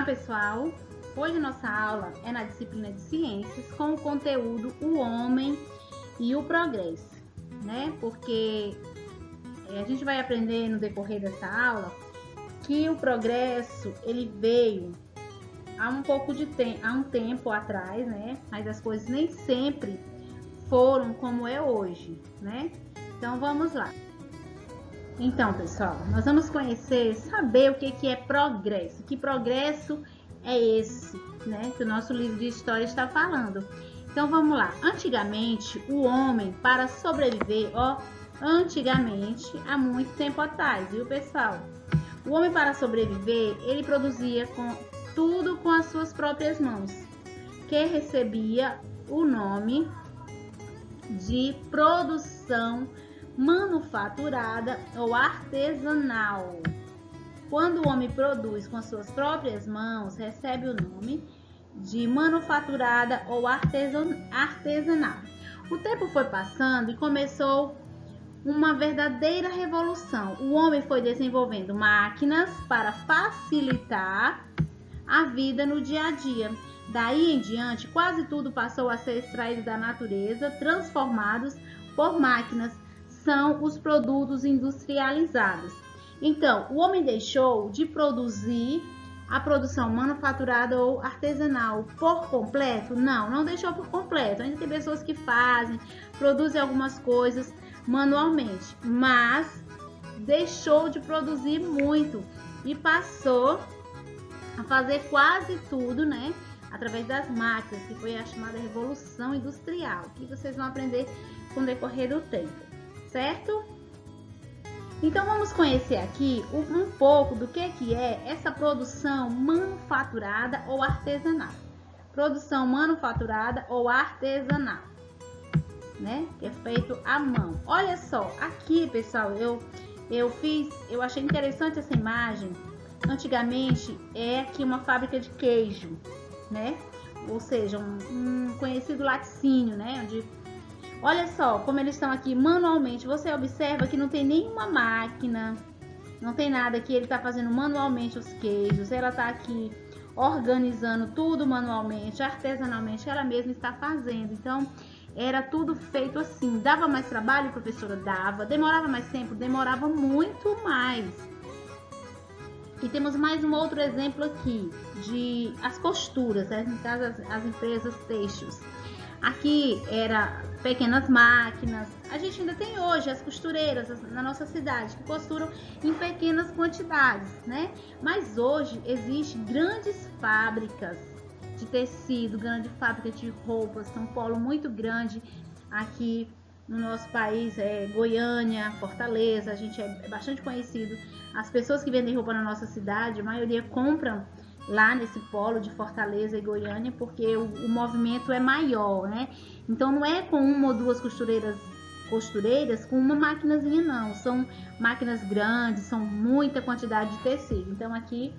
pessoal, hoje nossa aula é na disciplina de Ciências com o conteúdo O Homem e o Progresso, né? Porque a gente vai aprender no decorrer dessa aula que o progresso ele veio há um tempo atrás, né? Mas as coisas nem sempre foram como é hoje, né? Então vamos lá. Então, pessoal, nós vamos saber o que é progresso. Que progresso é esse, né? Que o nosso livro de história está falando. Então, vamos lá. Antigamente, o homem, para sobreviver, antigamente, há muito tempo atrás, viu, pessoal? O homem, para sobreviver, ele produzia tudo com as suas próprias mãos, que recebia o nome de produção manufaturada ou artesanal. Quando o homem produz com as suas próprias mãos, recebe o nome de manufaturada ou artesanal. O tempo foi passando e começou uma verdadeira revolução. O homem foi desenvolvendo máquinas para facilitar a vida no dia a dia. Daí em diante, quase tudo passou a ser extraído da natureza, transformados por máquinas. São os produtos industrializados. Então, o homem deixou de produzir a produção manufaturada ou artesanal por completo? Não deixou por completo. Ainda tem pessoas que produzem algumas coisas manualmente, mas deixou de produzir muito e passou a fazer quase tudo, né? Através das máquinas, que foi a chamada Revolução Industrial, que vocês vão aprender com o decorrer do tempo. Certo? Então vamos conhecer aqui um pouco do que é essa produção manufaturada ou artesanal. Produção manufaturada ou artesanal, né? Que é feito à mão. Olha só, aqui, pessoal, eu achei interessante essa imagem. Antigamente é aqui uma fábrica de queijo, né? Ou seja, um conhecido laticínio, né? Olha só como eles estão aqui manualmente. Você observa que não tem nenhuma máquina, não tem nada que ele está fazendo manualmente os queijos. Ela está aqui organizando tudo manualmente, artesanalmente, ela mesma está fazendo. Então, era tudo feito assim. Dava mais trabalho, professora? Dava. Demorava mais tempo? Demorava muito mais. E temos mais um outro exemplo aqui de as costuras, né? No caso, as empresas têxteis. Aqui era pequenas máquinas. A gente ainda tem hoje as costureiras na nossa cidade que costuram em pequenas quantidades, né? Mas hoje existem grandes fábricas de tecido, grande fábrica de roupas, tem um polo muito grande aqui no nosso país, Goiânia, Fortaleza, a gente é bastante conhecido. As pessoas que vendem roupa na nossa cidade, a maioria compram lá nesse polo de Fortaleza e Goiânia, porque o movimento é maior, né? Então não é com uma ou duas costureiras com uma maquinazinha, não. São máquinas grandes, são muita quantidade de tecido. Então aqui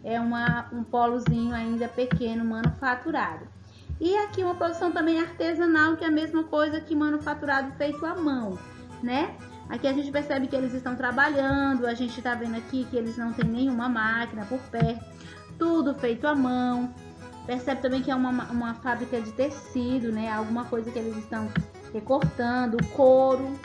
é um polozinho ainda pequeno, manufaturado. E aqui uma produção também artesanal, que é a mesma coisa que manufaturado feito à mão, né? Aqui a gente percebe que eles estão trabalhando, a gente tá vendo aqui que eles não têm nenhuma máquina por perto. Tudo feito à mão. Percebe também que é uma fábrica de tecido, né? Alguma coisa que eles estão recortando, o couro.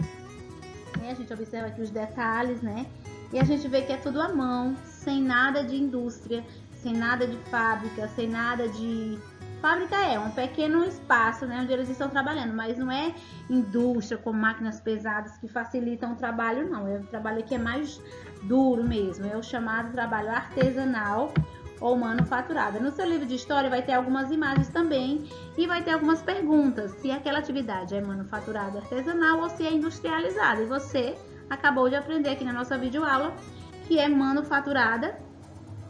A gente observa aqui os detalhes, né? E a gente vê que é tudo à mão, sem nada de indústria, sem nada de fábrica, sem nada de... Fábrica é um pequeno espaço, né? Onde eles estão trabalhando, mas não é indústria com máquinas pesadas que facilitam o trabalho, não. O trabalho aqui é mais duro mesmo. É o chamado trabalho artesanal ou manufaturada. No seu livro de história vai ter algumas imagens também e vai ter algumas perguntas, se aquela atividade é manufaturada artesanal ou se é industrializada. E você acabou de aprender aqui na nossa videoaula que é manufaturada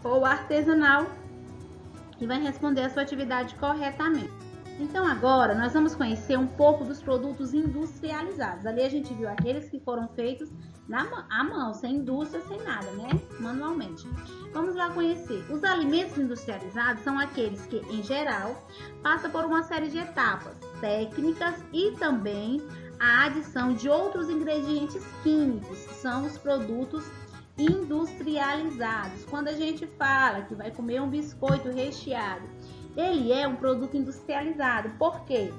ou artesanal e vai responder a sua atividade corretamente. Então agora nós vamos conhecer um pouco dos produtos industrializados. Ali a gente viu aqueles que foram feitos à mão, sem indústria, sem nada, né? Manualmente. Vamos lá conhecer. Os alimentos industrializados são aqueles que, em geral, passam por uma série de etapas técnicas e também a adição de outros ingredientes químicos. São os produtos industrializados. Quando a gente fala que vai comer um biscoito recheado, ele é um produto industrializado. Por quê?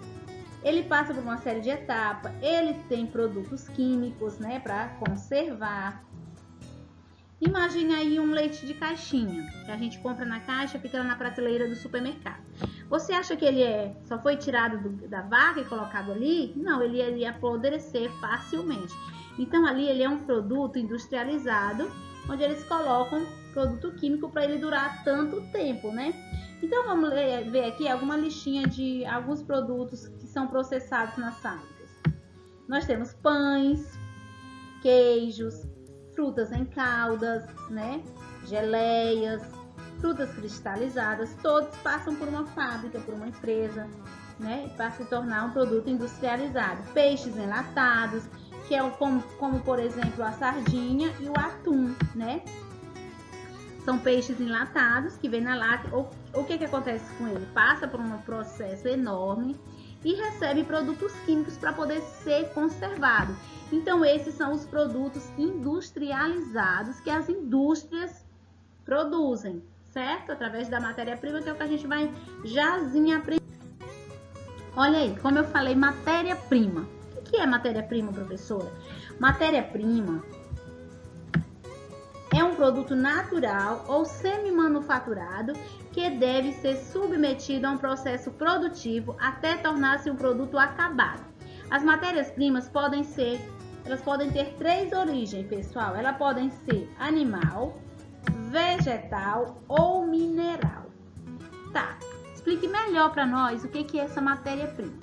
Ele passa por uma série de etapas, ele tem produtos químicos, né, para conservar. Imagine aí um leite de caixinha, que a gente compra na caixa, fica lá na prateleira do supermercado. Você acha que ele só foi tirado da vaca e colocado ali? Não, ele ia apodrecer facilmente. Então ali ele é um produto industrializado, onde eles colocam produto químico para ele durar tanto tempo, né? Então vamos ver aqui alguma listinha de alguns produtos que são processados nas fábricas. Nós temos pães, queijos, frutas em caldas, né? Geleias, frutas cristalizadas, todos passam por uma fábrica, por uma empresa, né? Para se tornar um produto industrializado. Peixes enlatados, que é como por exemplo a sardinha e o atum, né? São peixes enlatados que vem na lata. O que acontece com ele? Passa por um processo enorme e recebe produtos químicos para poder ser conservado. Então esses são os produtos industrializados que as indústrias produzem, certo? Através da matéria-prima, que é o que a gente vai jazinho aprender. Olha aí, como eu falei, matéria-prima. O que é matéria-prima, professora? Matéria-prima é um produto natural ou semi-manufaturado que deve ser submetido a um processo produtivo até tornar-se um produto acabado. As matérias-primas podem ter três origens, pessoal. Elas podem ser animal, vegetal ou mineral. Tá, explique melhor para nós o que é essa matéria-prima.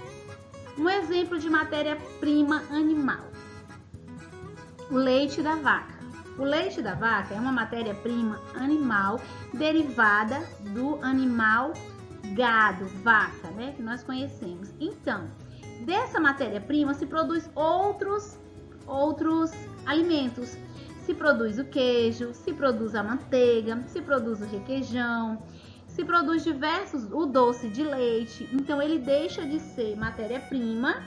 Um exemplo de matéria-prima animal: o leite da vaca. O leite da vaca é uma matéria-prima animal derivada do animal gado, vaca, né, que nós conhecemos. Então, dessa matéria-prima se produz outros alimentos. Se produz o queijo, se produz a manteiga, se produz o requeijão, se produz o doce de leite. Então ele deixa de ser matéria-prima,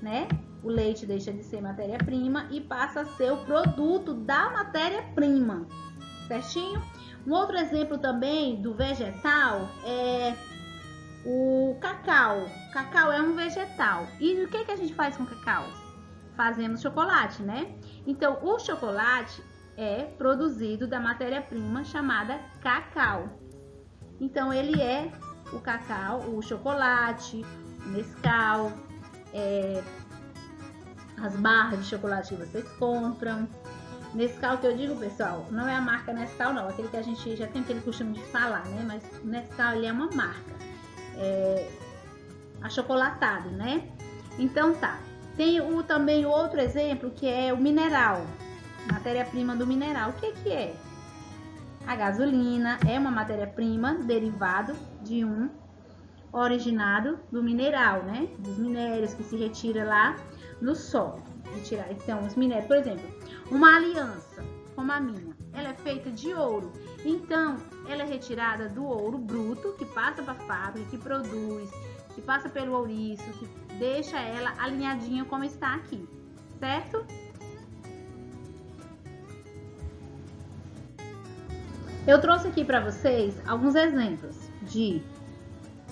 né? O leite deixa de ser matéria-prima e passa a ser o produto da matéria-prima, certinho? Um outro exemplo também do vegetal é o cacau. Cacau é um vegetal. E o que a gente faz com cacau? Fazemos chocolate, né? Então, o chocolate é produzido da matéria-prima chamada cacau. Então, ele é o cacau, o chocolate, o Nescau, as barras de chocolate que vocês compram. Nescau, que eu digo, pessoal, não é a marca Nescau, não. Aquele que a gente já tem aquele costume de falar, né? Mas o Nescau, ele é uma marca. Achocolatado, né? Então, tá. Tem também outro exemplo que é o mineral, matéria-prima do mineral. O que é? A gasolina é uma matéria-prima derivado de originado do mineral, né? Dos minérios que se retira lá no solo. Então, os minérios, por exemplo, uma aliança como a minha, ela é feita de ouro. Então, ela é retirada do ouro bruto, que passa para a fábrica, que produz, que passa pelo ouriço, que deixa ela alinhadinha como está aqui, certo? Eu trouxe aqui para vocês alguns exemplos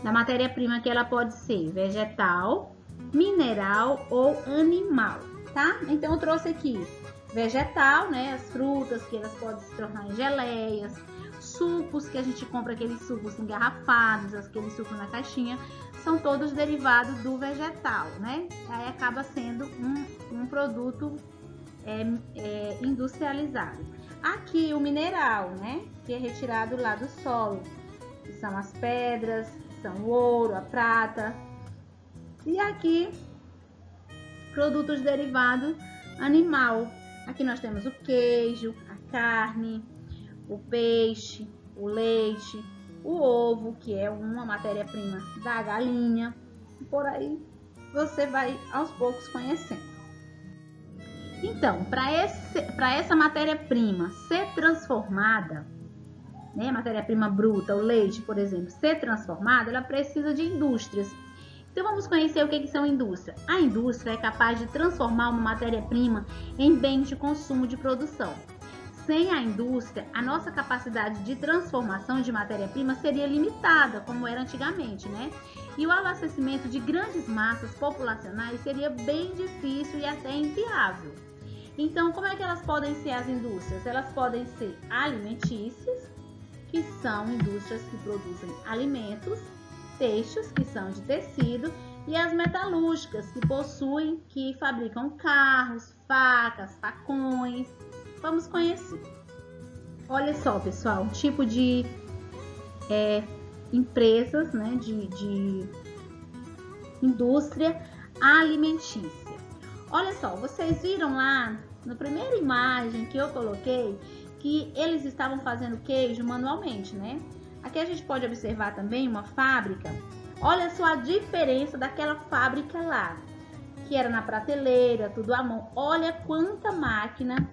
da matéria-prima que ela pode ser vegetal, mineral ou animal, tá? Então eu trouxe aqui vegetal, né? As frutas que elas podem se tornar em geleias, sucos que a gente compra, aqueles sucos engarrafados, aqueles sucos na caixinha, são todos derivados do vegetal, né? Aí acaba sendo um produto industrializado. Aqui o mineral, né? Que é retirado lá do solo, que são as pedras, são o ouro, a prata. E aqui produtos derivados animal. Aqui nós temos o queijo, a carne, o peixe, o leite, o ovo, que é uma matéria-prima da galinha. E por aí você vai aos poucos conhecendo. Então, para essa matéria-prima ser transformada, né, matéria-prima bruta, o leite, por exemplo, ser transformada, ela precisa de indústrias. Então, vamos conhecer o que são indústrias. A indústria é capaz de transformar uma matéria-prima em bens de consumo de produção. sem a indústria, a nossa capacidade de transformação de matéria-prima seria limitada, como era antigamente, né? E o abastecimento de grandes massas populacionais seria bem difícil e até inviável. Então, como é que elas podem ser as indústrias? Elas podem ser alimentícias, que são indústrias que produzem alimentos, têxteis, que são de tecido, e as metalúrgicas, que fabricam carros, facas, facões. Vamos conhecer. Olha só, pessoal, um tipo de empresas, né, de indústria alimentícia. Olha só, vocês viram lá na primeira imagem que eu coloquei que eles estavam fazendo queijo manualmente, né? Aqui a gente pode observar também uma fábrica. Olha só a diferença daquela fábrica lá, que era na prateleira, tudo à mão. Olha quanta máquina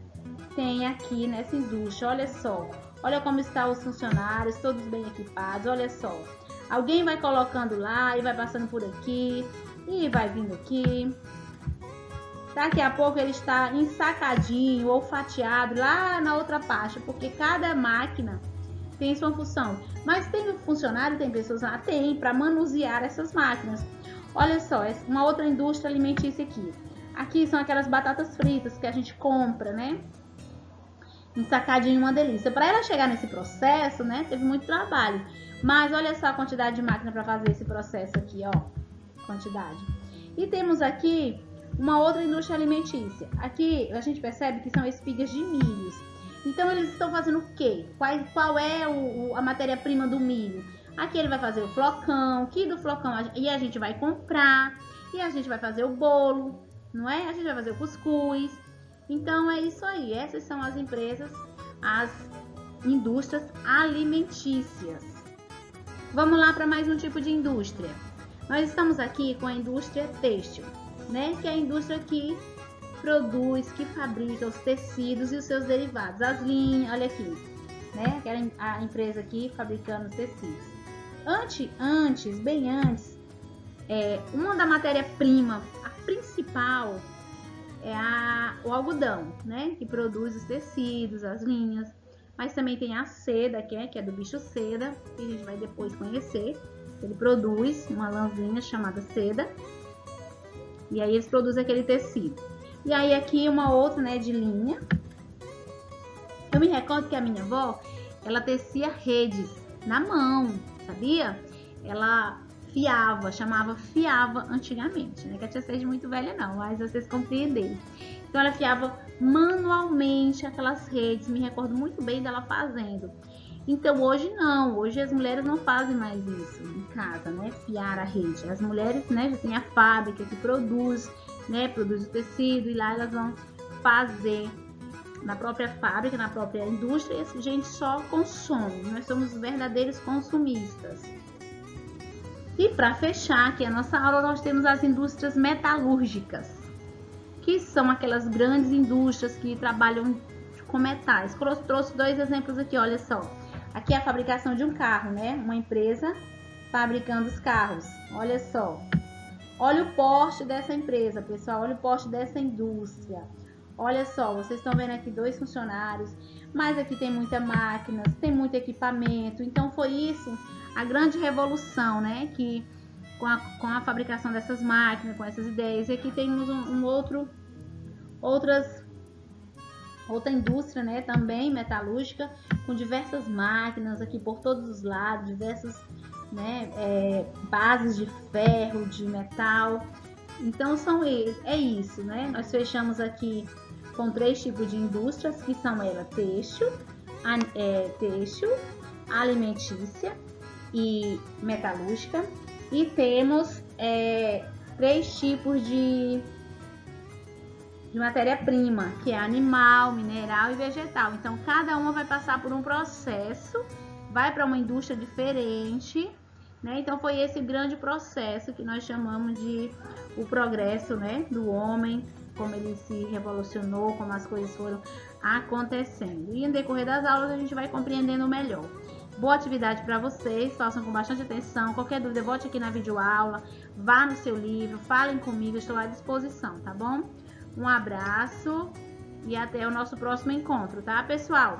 tem aqui nessa indústria, olha só. Olha como estão os funcionários, todos bem equipados, olha só. Alguém vai colocando lá e vai passando por aqui e vai vindo aqui. Daqui a pouco ele está ensacadinho ou fatiado lá na outra parte, porque cada máquina tem sua função. Mas tem um funcionário, tem pessoas lá, tem para manusear essas máquinas. Olha só, uma outra indústria alimentícia aqui. Aqui são aquelas batatas fritas que a gente compra, né? Ensacadinho, uma delícia. Para ela chegar nesse processo, né, teve muito trabalho. Mas olha só a quantidade de máquina para fazer esse processo aqui, ó. Quantidade. E temos aqui uma outra indústria alimentícia. Aqui a gente percebe que são espigas de milhos. Então eles estão fazendo o quê? Qual é a matéria-prima do milho? Aqui ele vai fazer o flocão, que do flocão e a gente vai comprar, e a gente vai fazer o bolo, não é? A gente vai fazer o cuscuz. Então é isso aí, essas são as empresas, as indústrias alimentícias. Vamos lá para mais um tipo de indústria. Nós estamos aqui com a indústria têxtil, né? Que é a indústria que produz, que fabrica os tecidos e os seus derivados, as linhas, olha aqui, né? Aquela a empresa aqui fabricando os tecidos. Bem antes, uma da matéria-prima, a principal é o algodão, né? Que produz os tecidos, as linhas, mas também tem a seda, que é do bicho seda, que a gente vai depois conhecer. Ele produz uma lãzinha chamada seda, e aí eles produzem aquele tecido. E aí aqui uma outra, né, de linha. Eu me recordo que a minha avó, ela tecia redes na mão, sabia? Ela chamava fiava antigamente, né? Que a tia seja muito velha não, mas vocês compreenderam. Então ela fiava manualmente aquelas redes, me recordo muito bem dela fazendo. Então hoje não, hoje as mulheres não fazem mais isso em casa, né? Fiar a rede. As mulheres, né, já tem a fábrica que produz, né, produz o tecido e lá elas vão fazer na própria fábrica, na própria indústria, e a gente só consome. Nós somos verdadeiros consumistas. E para fechar aqui a nossa aula, nós temos as indústrias metalúrgicas, que são aquelas grandes indústrias que trabalham com metais. Trouxe dois exemplos aqui, olha só. Aqui é a fabricação de um carro, né? Uma empresa fabricando os carros. Olha só. Olha o porte dessa empresa, pessoal. Olha o porte dessa indústria. Olha só, vocês estão vendo aqui 2 funcionários, mas aqui tem muita máquina, tem muito equipamento. Então foi isso, a grande revolução, né? Que com a fabricação dessas máquinas, com essas ideias. E aqui temos outra indústria, né? Também metalúrgica, com diversas máquinas aqui por todos os lados, diversas, né, bases de ferro, de metal. Então é isso, né? Nós fechamos aqui com 3 tipos de indústrias, que são ela têxtil, alimentícia e metalúrgica. E temos 3 tipos de matéria-prima, que é animal, mineral e vegetal. Então cada uma vai passar por um processo, vai para uma indústria diferente, né? Então foi esse grande processo que nós chamamos de o progresso, né, do homem, como ele se revolucionou, como as coisas foram acontecendo. E no decorrer das aulas a gente vai compreendendo melhor. Boa atividade para vocês, façam com bastante atenção. Qualquer dúvida, volte aqui na videoaula, vá no seu livro, falem comigo, estou à disposição, tá bom? Um abraço e até o nosso próximo encontro, tá, pessoal?